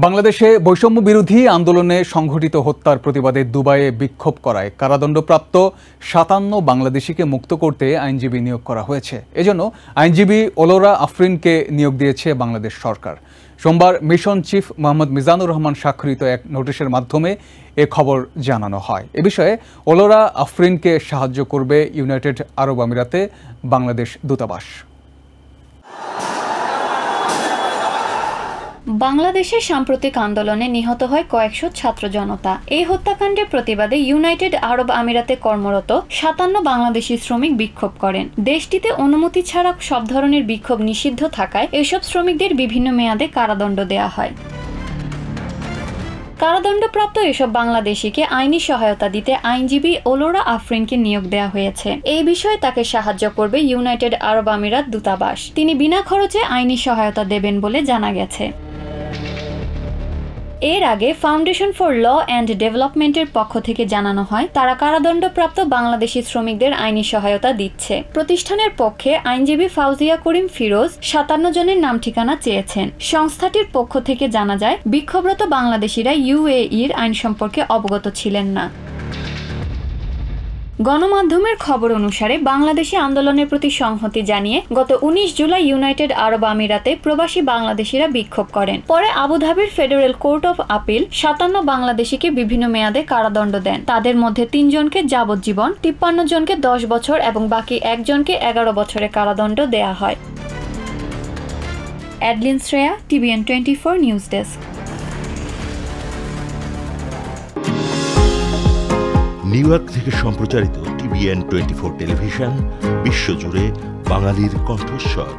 বাংলাদেশে বৈষম্য বিরোধী আন্দোলনে সংঘটিত হত্যার প্রতিবাদে দুবাইয়ে বিক্ষোভ করায় কারাদণ্ডপ্রাপ্ত ৫৭ বাংলাদেশিকে মুক্ত করতে আইনজীবী নিয়োগ করা হয়েছে। এজন্য আইনজীবী ওলোরা আফরিনকে নিয়োগ দিয়েছে বাংলাদেশ সরকার। সোমবার মিশন চিফ মোহাম্মদ মিজানুর রহমান স্বাক্ষরিত এক নোটিশের মাধ্যমে এ খবর জানানো হয়। এ বিষয়ে ওলোরা আফরিনকে সাহায্য করবে ইউনাইটেড আরব আমিরাতে বাংলাদেশ দূতাবাস। বাংলাদেশের সাম্প্রতিক আন্দোলনে নিহত হয় কয়েকশো ছাত্র জনতা। এই হত্যাকাণ্ডের প্রতিবাদে ইউনাইটেড আরব আমিরাতে কর্মরত ৫৭ বাংলাদেশি শ্রমিক বিক্ষোভ করেন। দেশটিতে অনুমতি ছাড়া সব ধরনের বিক্ষোভ নিষিদ্ধ থাকায় এসব শ্রমিকদের বিভিন্ন মেয়াদে কারাদণ্ড দেয়া হয়। কারাদণ্ডপ্রাপ্ত এসব বাংলাদেশিকে আইনি সহায়তা দিতে আইনজীবী ওলোরা আফরিনকে নিয়োগ দেওয়া হয়েছে। এই বিষয়ে তাকে সাহায্য করবে ইউনাইটেড আরব আমিরাত দূতাবাস। তিনি বিনা খরচে আইনি সহায়তা দেবেন বলে জানা গেছে। এর আগে ফাউন্ডেশন ফর ল অ্যান্ড ডেভেলপমেন্টের পক্ষ থেকে জানানো হয় তারা কারাদণ্ডপ্রাপ্ত বাংলাদেশি শ্রমিকদের আইনি সহায়তা দিচ্ছে। প্রতিষ্ঠানের পক্ষে আইনজীবী ফাউজিয়া করিম ফিরোজ ৫৭ জনের নাম ঠিকানা চেয়েছেন। সংস্থাটির পক্ষ থেকে জানা যায় বিক্ষোভরত বাংলাদেশিরা ইউএইর আইন সম্পর্কে অবগত ছিলেন না। গণমাধ্যমের খবর অনুসারে বাংলাদেশি আন্দোলনের প্রতি সংহতি জানিয়ে গত ১৯ জুলাই ইউনাইটেড আরব আমিরাতে প্রবাসী বাংলাদেশিরা বিক্ষোভ করেন। পরে আবুধাবির ফেডারেল কোর্ট অফ আপিল ৫৭ বাংলাদেশিকে বিভিন্ন মেয়াদে কারাদণ্ড দেন। তাদের মধ্যে ৩ জনকে যাবজ্জীবন, ৫৩ জনকে ১০ বছর এবং বাকি একজনকে ১১ বছরের কারাদণ্ড দেয়া হয়। Adeline Shreya, TVN24 news desk. New York থেকে সম্প্রচারিত TVN24 টেলিভিশন বিশ্বজুড়ে বাঙালির কণ্ঠস্বর।